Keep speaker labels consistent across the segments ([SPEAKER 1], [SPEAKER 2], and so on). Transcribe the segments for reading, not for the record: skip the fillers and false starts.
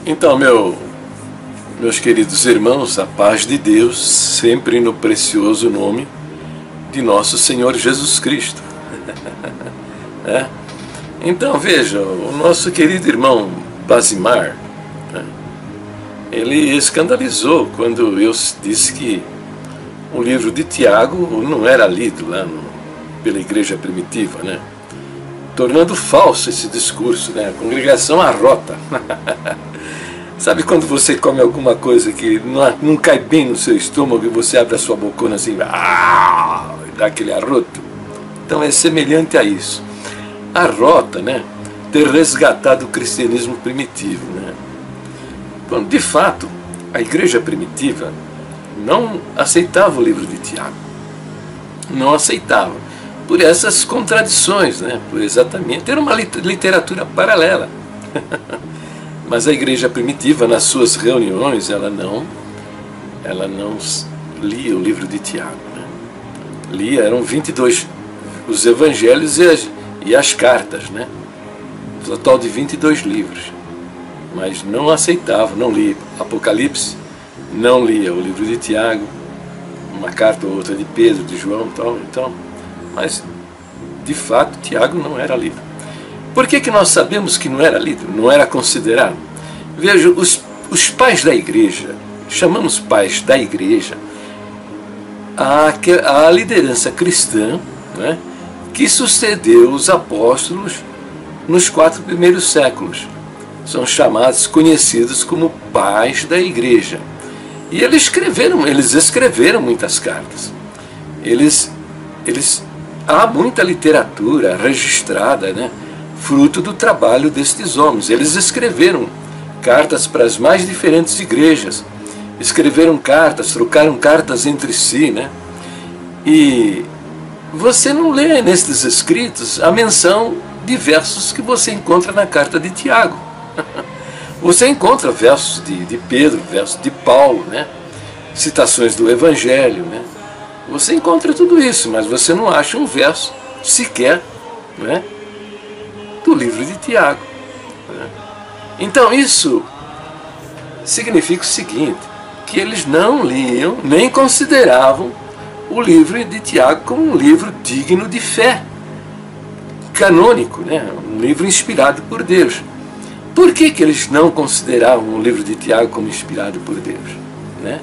[SPEAKER 1] Então, meus queridos irmãos, a paz de Deus, sempre no precioso nome de nosso Senhor Jesus Cristo. É? Então, veja, o nosso querido irmão Basimar, ele escandalizou quando eu disse que o livro de Tiago não era lido lá pela igreja primitiva, né? Tornando falso esse discurso, né? A congregação arrota. Sabe quando você come alguma coisa que não cai bem no seu estômago e você abre a sua bocona assim, e dá aquele arroto? Então é semelhante a isso. Arrota, né? Ter resgatado o cristianismo primitivo, né? Quando, de fato, a igreja primitiva não aceitava o livro de Tiago. Não aceitava. Por essas contradições, né? Por exatamente ter uma literatura paralela. Mas a igreja primitiva, nas suas reuniões, ela não lia o livro de Tiago, né? Lia, eram 22 os evangelhos e as cartas, né? Um total de 22 livros. Mas não aceitava, não lia Apocalipse, não lia o livro de Tiago, uma carta ou outra de Pedro, de João, então, mas de fato Tiago não era lido. Por que nós sabemos que não era lido, não era considerado? Veja, os pais da igreja, chamamos pais da igreja, a liderança cristã, né, que sucedeu os apóstolos nos 4 primeiros séculos. São chamados, conhecidos como pais da igreja. E eles escreveram muitas cartas. Há muita literatura registrada, né, fruto do trabalho destes homens. Eles escreveram cartas para as mais diferentes igrejas. Escreveram cartas, trocaram cartas entre si, né? E você não lê nestes escritos a menção de versos que você encontra na carta de Tiago. Você encontra versos de Pedro, versos de Paulo, né? Citações do Evangelho, né? Você encontra tudo isso, mas você não acha um verso sequer, né, do livro de Tiago, né? Então isso significa o seguinte, que eles não liam nem consideravam o livro de Tiago como um livro digno de fé, canônico, né? Um livro inspirado por Deus. Por que eles não consideravam o livro de Tiago como inspirado por Deus, né?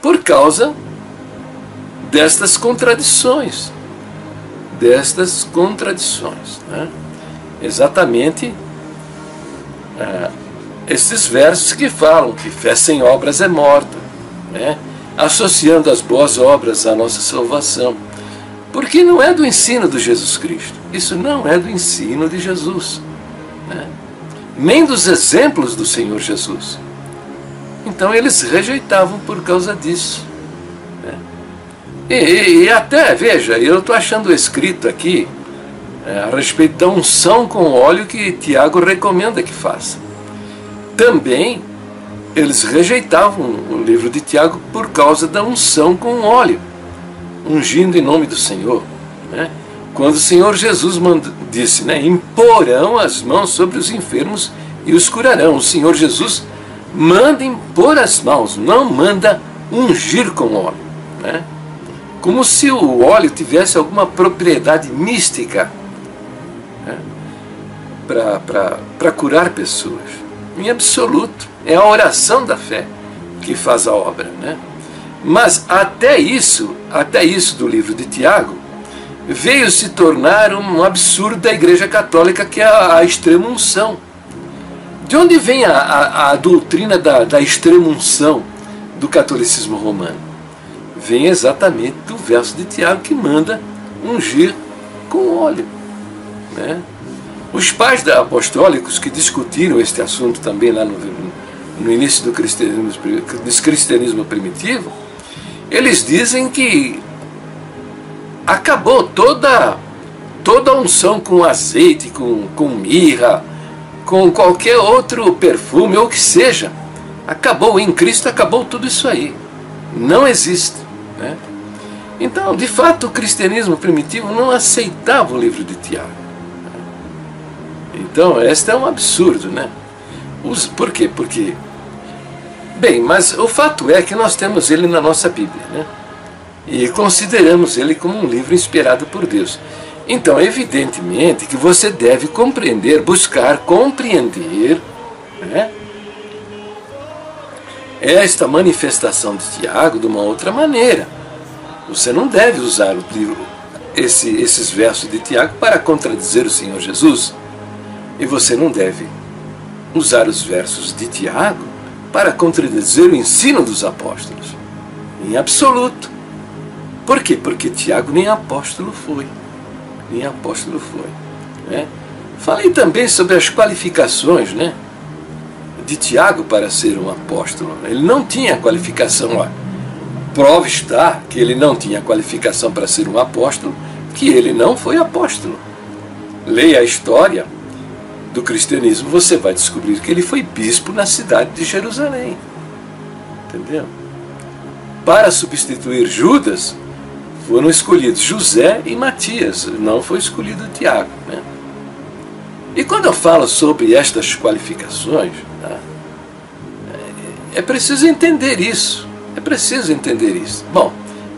[SPEAKER 1] Por causa destas contradições, né? Exatamente esses versos que falam que fé sem obras é morta, né? Associando as boas obras à nossa salvação, porque não é do ensino de Jesus Cristo, isso não é do ensino de Jesus, né? Nem dos exemplos do Senhor Jesus. Então eles rejeitavam por causa disso, né? E até, veja, eu estou achando escrito aqui a respeito da unção com óleo que Tiago recomenda que faça. Também eles rejeitavam o livro de Tiago por causa da unção com óleo, ungindo em nome do Senhor, né? Quando o Senhor Jesus disse, né, imporão as mãos sobre os enfermos e os curarão. O Senhor Jesus manda impor as mãos, não manda ungir com óleo, né? Como se o óleo tivesse alguma propriedade mística, né, para curar pessoas. Em absoluto, é a oração da fé que faz a obra, né? Mas até isso do livro de Tiago veio se tornar um absurdo da Igreja Católica, que é a extrema-unção. De onde vem a doutrina da extrema-unção do catolicismo romano? Vem exatamente do verso de Tiago que manda ungir com óleo, né? Os pais apostólicos que discutiram este assunto também lá no início do cristianismo primitivo, eles dizem que acabou toda a unção com azeite, com mirra, com qualquer outro perfume ou que seja. Acabou, em Cristo acabou tudo isso aí. Não existe, né? Então, de fato, o cristianismo primitivo não aceitava o livro de Tiago. Então, este é um absurdo, né? Por quê? Porque... Bem, mas o fato é que nós temos ele na nossa Bíblia, né? E consideramos ele como um livro inspirado por Deus. Então, evidentemente que você deve compreender, buscar compreender, né, esta manifestação de Tiago de uma outra maneira. Você não deve usar esses versos de Tiago para contradizer o Senhor Jesus. E você não deve usar os versos de Tiago para contradizer o ensino dos apóstolos. Em absoluto. Por quê? Porque Tiago nem apóstolo foi. Nem apóstolo foi. Né? Falei também sobre as qualificações, né, de Tiago para ser um apóstolo. Ele não tinha qualificação lá. Prova está que ele não tinha qualificação para ser um apóstolo, que ele não foi apóstolo. Leia a história do cristianismo, você vai descobrir que ele foi bispo na cidade de Jerusalém. Entendeu? Para substituir Judas, foram escolhidos José e Matias, não foi escolhido Tiago, né? E quando eu falo sobre estas qualificações, tá, é preciso entender isso. É preciso entender isso. Bom,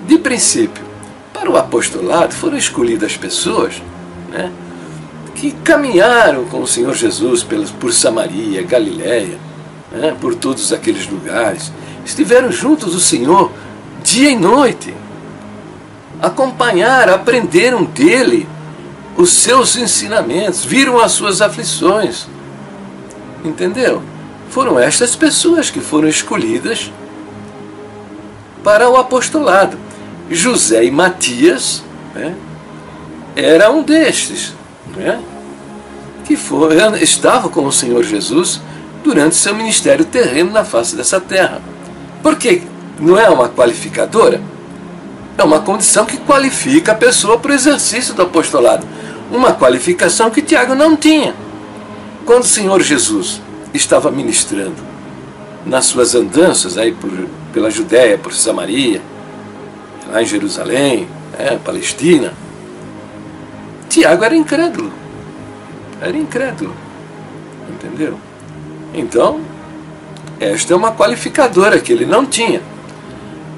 [SPEAKER 1] de princípio, para o apostolado foram escolhidas pessoas, né, que caminharam com o Senhor Jesus por Samaria, Galiléia, né, por todos aqueles lugares. Estiveram juntos do Senhor dia e noite. Acompanharam, aprenderam dele os seus ensinamentos, viram as suas aflições. Entendeu? Foram estas pessoas que foram escolhidas para o apostolado. José e Matias, né, era um destes, né, que estavam com o Senhor Jesus durante seu ministério terreno na face dessa terra. Porque não é uma qualificadora? É uma condição que qualifica a pessoa para o exercício do apostolado. Uma qualificação que Tiago não tinha. Quando o Senhor Jesus estava ministrando nas suas andanças aí pela Judéia, por Samaria, lá em Jerusalém, Palestina, Tiago era incrédulo. Era incrédulo. Entendeu? Então, esta é uma qualificadora que ele não tinha.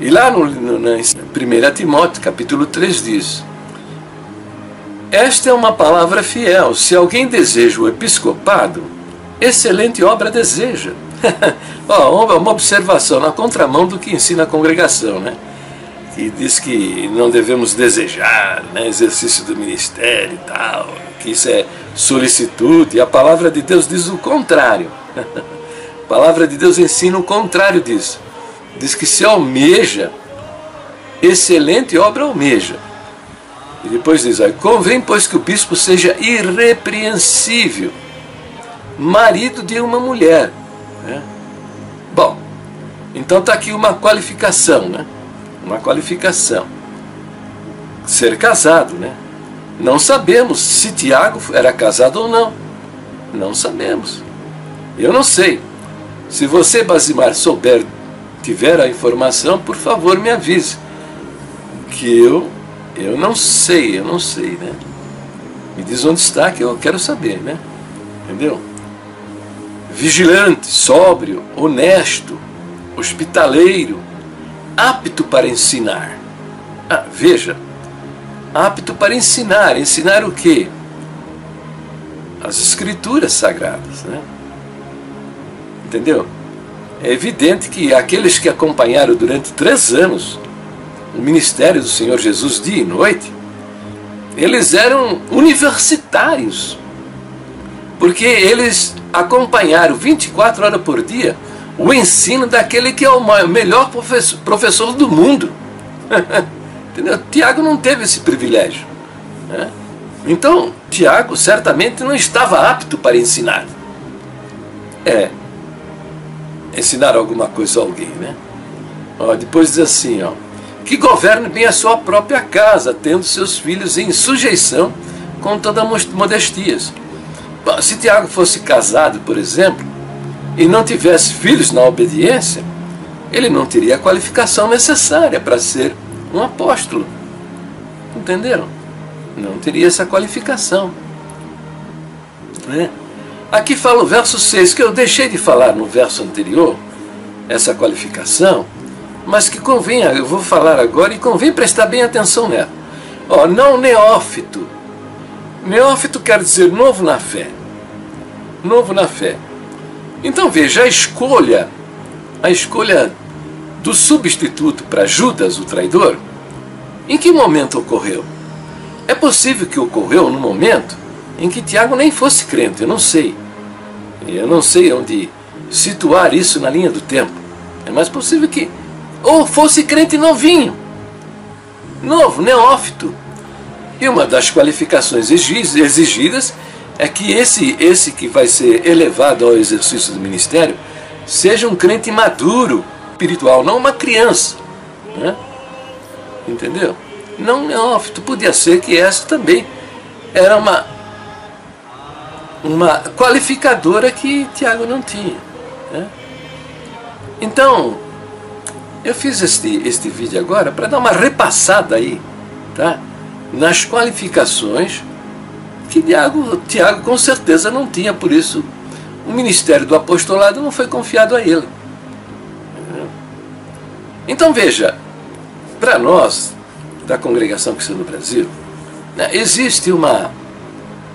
[SPEAKER 1] E lá na 1 Timóteo, capítulo 3, diz: esta é uma palavra fiel. Se alguém deseja o episcopado, excelente obra deseja. Uma observação na contramão do que ensina a congregação, né? Que diz que não devemos desejar, né, exercício do ministério e tal, que isso é solicitude. E a palavra de Deus diz o contrário. A palavra de Deus ensina o contrário disso. Diz que se almeja, excelente obra almeja. E depois diz: convém, pois, que o bispo seja irrepreensível, marido de uma mulher. Né? Bom, então está aqui uma qualificação, né? Uma qualificação. Ser casado, né? Não sabemos se Tiago era casado ou não. Não sabemos. Eu não sei. Se você, Basimar, tiver a informação, por favor me avise. Que eu não sei, né? Me diz onde está que eu quero saber, né? Entendeu? Vigilante, sóbrio, honesto, hospitaleiro, apto para ensinar. Veja, apto para ensinar. Ensinar o quê? As escrituras sagradas, né? Entendeu? É evidente que aqueles que acompanharam durante 3 anos o ministério do Senhor Jesus dia e noite, eles eram universitários, porque eles acompanharam 24 horas por dia o ensino daquele que é o melhor professor do mundo. Entendeu? Tiago não teve esse privilégio, né? Então, Tiago certamente não estava apto para ensinar. Ensinar alguma coisa a alguém, né? Depois diz assim, que governe bem a sua própria casa, tendo seus filhos em sujeição com toda modestias. Bom, se Tiago fosse casado, por exemplo, e não tivesse filhos na obediência, ele não teria a qualificação necessária para ser um apóstolo. Entenderam? Não teria essa qualificação, né? Aqui fala o verso 6, que eu deixei de falar no verso anterior, essa qualificação, mas que convém, eu vou falar agora, e convém prestar bem atenção nela. Ó, não neófito. Neófito quer dizer novo na fé. Novo na fé. Então veja, a escolha do substituto para Judas, o traidor, em que momento ocorreu? É possível que ocorreu no momento em que Tiago nem fosse crente, eu não sei. Eu não sei onde situar isso na linha do tempo. É mais possível que ou fosse crente novinho, novo, neófito. E uma das qualificações exigidas é que esse que vai ser elevado ao exercício do ministério seja um crente maduro, espiritual, não uma criança, né? Entendeu? Não neófito. Podia ser que essa também era uma qualificadora que Tiago não tinha, né? Então, eu fiz este vídeo agora para dar uma repassada aí, tá? Nas qualificações que Tiago com certeza não tinha, por isso o ministério do apostolado não foi confiado a ele. Então veja, para nós, da Congregação Cristã no Brasil, né, existe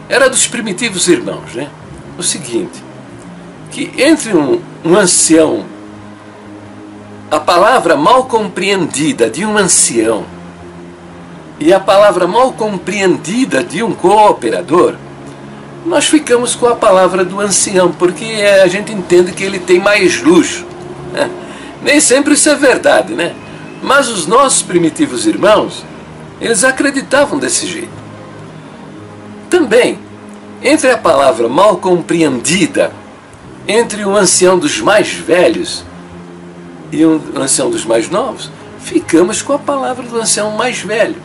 [SPEAKER 1] era dos primitivos irmãos, né? O seguinte, que entre um ancião, a palavra mal compreendida de um ancião e a palavra mal compreendida de um cooperador, nós ficamos com a palavra do ancião, porque a gente entende que ele tem mais luz, né? Nem sempre isso é verdade, né? Mas os nossos primitivos irmãos, eles acreditavam desse jeito. Também, entre a palavra mal compreendida, entre o ancião dos mais velhos e o ancião dos mais novos, ficamos com a palavra do ancião mais velho,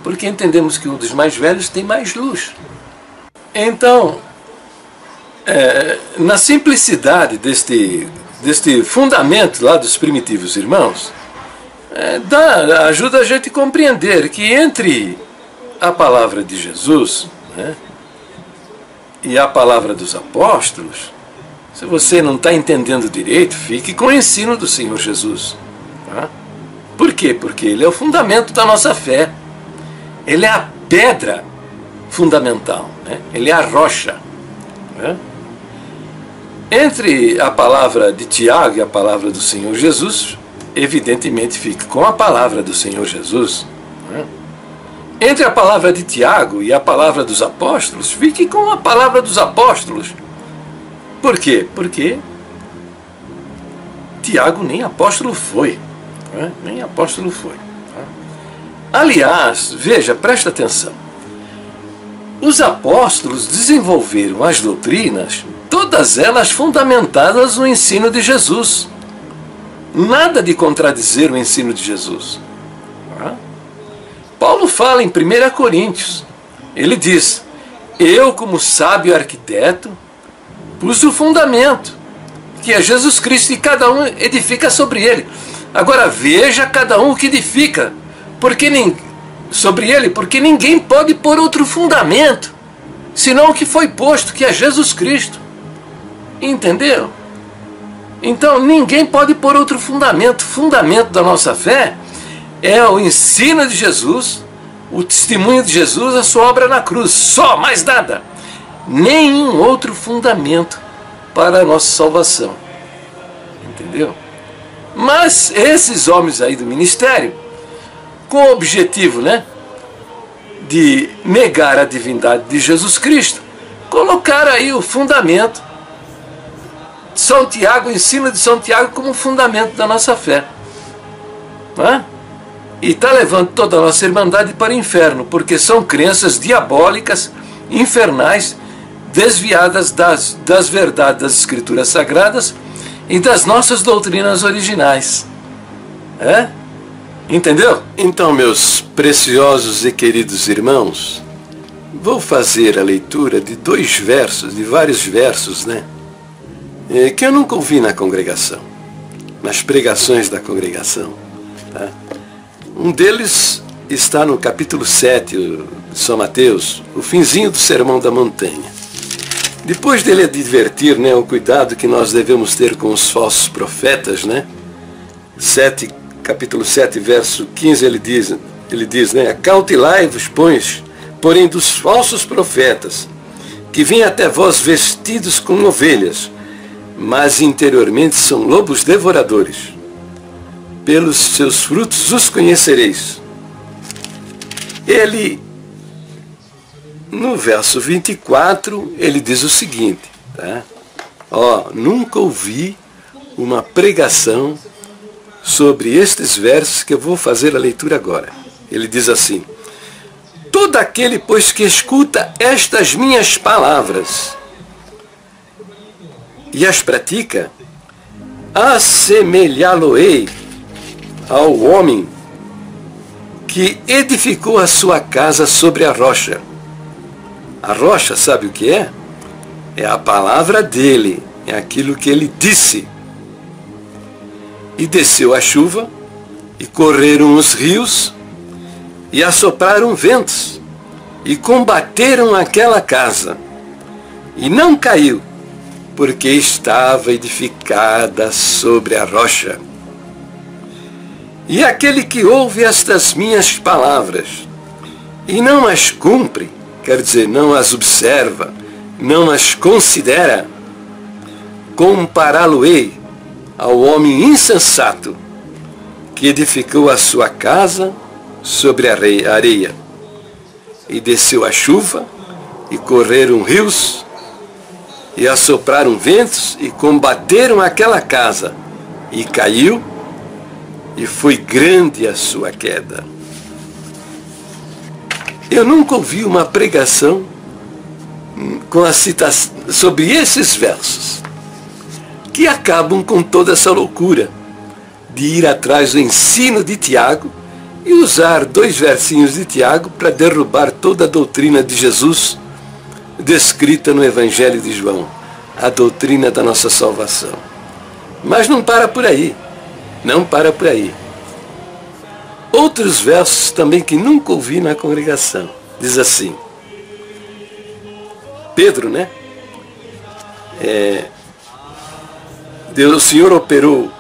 [SPEAKER 1] porque entendemos que o dos mais velhos tem mais luz. Então, na simplicidade deste fundamento lá dos primitivos irmãos, ajuda a gente a compreender que entre a palavra de Jesus, né, e a palavra dos apóstolos, se você não está entendendo direito, fique com o ensino do Senhor Jesus. Tá? Por quê? Porque ele é o fundamento da nossa fé. Ele é a pedra fundamental, né? Ele é a rocha, né? Entre a palavra de Tiago e a palavra do Senhor Jesus, evidentemente fique com a palavra do Senhor Jesus, né? Entre a palavra de Tiago e a palavra dos apóstolos, fique com a palavra dos apóstolos. Por quê? Porque Tiago nem apóstolo foi, né? Nem apóstolo foi. Aliás, veja, presta atenção. Os apóstolos desenvolveram as doutrinas, todas elas fundamentadas no ensino de Jesus. Nada de contradizer o ensino de Jesus. Paulo fala em 1 Coríntios, ele diz, eu como sábio arquiteto, pus o fundamento, que é Jesus Cristo, e cada um edifica sobre ele. Agora veja cada um que edifica, sobre ele, porque ninguém pode pôr outro fundamento, senão o que foi posto, que é Jesus Cristo. Entendeu? Então ninguém pode pôr outro fundamento. O fundamento da nossa fé é o ensino de Jesus, o testemunho de Jesus, a sua obra na cruz, só, mais nada. Nenhum outro fundamento para a nossa salvação. Entendeu? Mas esses homens aí do ministério, com o objetivo, né, de negar a divindade de Jesus Cristo, colocaram aí o fundamento de São Tiago, o ensino de São Tiago como fundamento da nossa fé. Não é? E está levando toda a nossa irmandade para o inferno, porque são crenças diabólicas, infernais, desviadas das verdades das Escrituras Sagradas e das nossas doutrinas originais. Entendeu? Então, meus preciosos e queridos irmãos, vou fazer a leitura de de vários versos, né, que eu nunca ouvi na congregação, nas pregações da congregação. Tá? Um deles está no capítulo 7 de São Mateus, o finzinho do Sermão da Montanha. Depois dele advertir, né, o cuidado que nós devemos ter com os falsos profetas, né? Capítulo 7, verso 15, ele diz, né, acautelai-vos, porém, dos falsos profetas, que vêm até vós vestidos como ovelhas, mas interiormente são lobos devoradores. Pelos seus frutos os conhecereis. Ele, no verso 24, ele diz o seguinte, tá? Nunca ouvi uma pregação sobre estes versos que eu vou fazer a leitura agora. Ele diz assim, todo aquele, pois, que escuta estas minhas palavras e as pratica, assemelhá-lo-ei ao homem que edificou a sua casa sobre a rocha. A rocha, sabe o que é? É a palavra dele, é aquilo que ele disse. E desceu a chuva, e correram os rios, e assopraram ventos, e combateram aquela casa, e não caiu, porque estava edificada sobre a rocha. E aquele que ouve estas minhas palavras, e não as cumpre, quer dizer, não as observa, não as considera, compará-lo-ei ao homem insensato, que edificou a sua casa sobre a areia. E desceu a chuva, e correram rios, e assopraram ventos, e combateram aquela casa, e caiu, e foi grande a sua queda. Eu nunca ouvi uma pregação com a citação sobre esses versos, que acabam com toda essa loucura de ir atrás do ensino de Tiago e usar 2 versinhos de Tiago para derrubar toda a doutrina de Jesus descrita no Evangelho de João, a doutrina da nossa salvação. Mas não para por aí, não para por aí. Outros versos também que nunca ouvi na congregação, diz assim, Pedro, né? O Senhor operou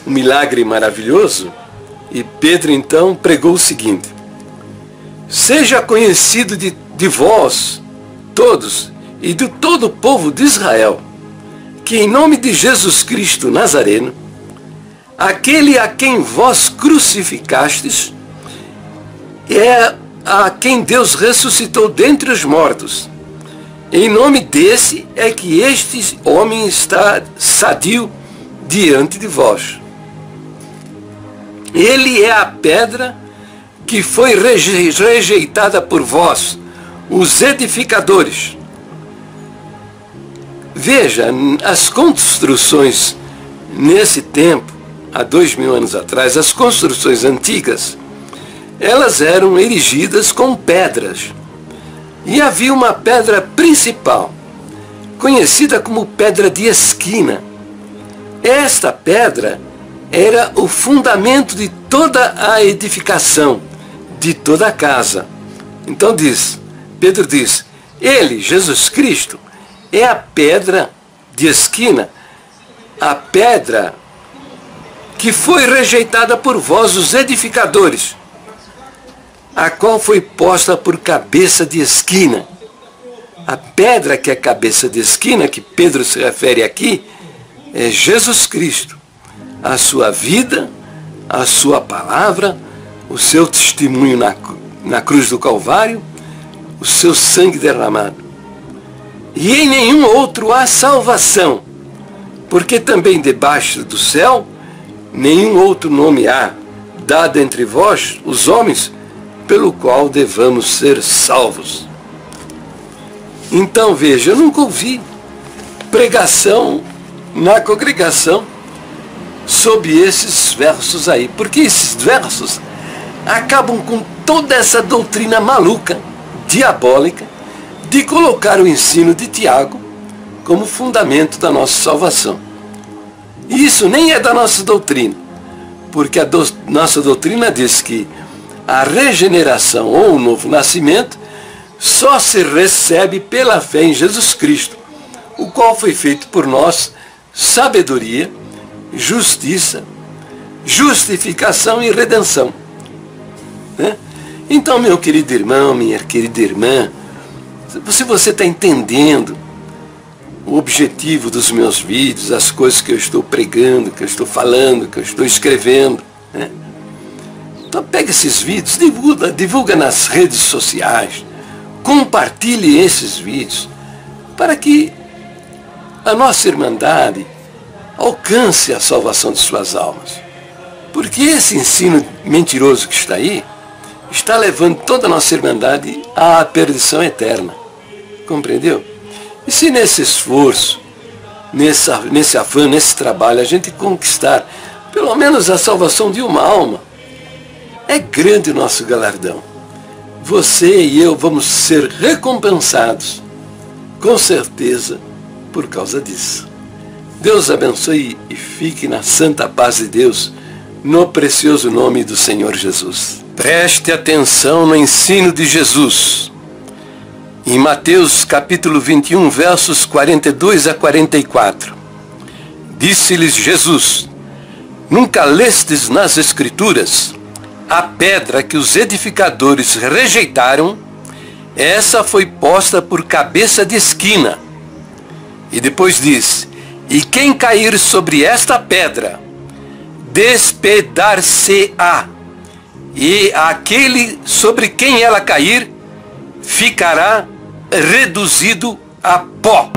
[SPEAKER 1] um milagre maravilhoso e Pedro então pregou o seguinte, seja conhecido de vós todos e de todo o povo de Israel, que em nome de Jesus Cristo Nazareno, aquele a quem vós crucificastes, é a quem Deus ressuscitou dentre os mortos. Em nome desse é que este homem está sadio diante de vós. Ele é a pedra que foi rejeitada por vós, os edificadores. Veja, as construções nesse tempo, há 2000 anos atrás, as construções antigas, elas eram erigidas com pedras. E havia uma pedra principal, conhecida como pedra de esquina. Esta pedra era o fundamento de toda a edificação, de toda a casa. Então Pedro diz, ele, Jesus Cristo, é a pedra de esquina, a pedra que foi rejeitada por vós, os edificadores, a qual foi posta por cabeça de esquina. A pedra que é cabeça de esquina, que Pedro se refere aqui, é Jesus Cristo. A sua vida, a sua palavra, o seu testemunho na cruz do Calvário, o seu sangue derramado. E em nenhum outro há salvação, porque também debaixo do céu nenhum outro nome há, dado entre vós, os homens, pelo qual devamos ser salvos. Então veja, eu nunca ouvi pregação na congregação sobre esses versos aí, porque esses versos acabam com toda essa doutrina maluca, diabólica, de colocar o ensino de Tiago como fundamento da nossa salvação. E isso nem é da nossa doutrina, porque a nossa doutrina diz que a regeneração ou o novo nascimento só se recebe pela fé em Jesus Cristo, o qual foi feito por nós sabedoria, justiça, justificação e redenção. Né? Então, meu querido irmão, minha querida irmã, se você está entendendo o objetivo dos meus vídeos, as coisas que eu estou pregando, que eu estou falando, que eu estou escrevendo, né? Então pega esses vídeos, divulga nas redes sociais, compartilhe esses vídeos, para que a nossa irmandade alcance a salvação de suas almas. Porque esse ensino mentiroso que está aí, está levando toda a nossa irmandade à perdição eterna. Compreendeu? E se nesse esforço, nesse afã, nesse trabalho, a gente conquistar pelo menos a salvação de uma alma, é grande o nosso galardão. Você e eu vamos ser recompensados, com certeza, por causa disso. Deus abençoe e fique na santa paz de Deus, no precioso nome do Senhor Jesus. Preste atenção no ensino de Jesus. Em Mateus capítulo 21, versos 42 a 44. Disse-lhes Jesus: Nunca lestes nas Escrituras a pedra que os edificadores rejeitaram, essa foi posta por cabeça de esquina. E depois diz: E quem cair sobre esta pedra, despedar-se-á, e aquele sobre quem ela cair, ficará reduzido a pó.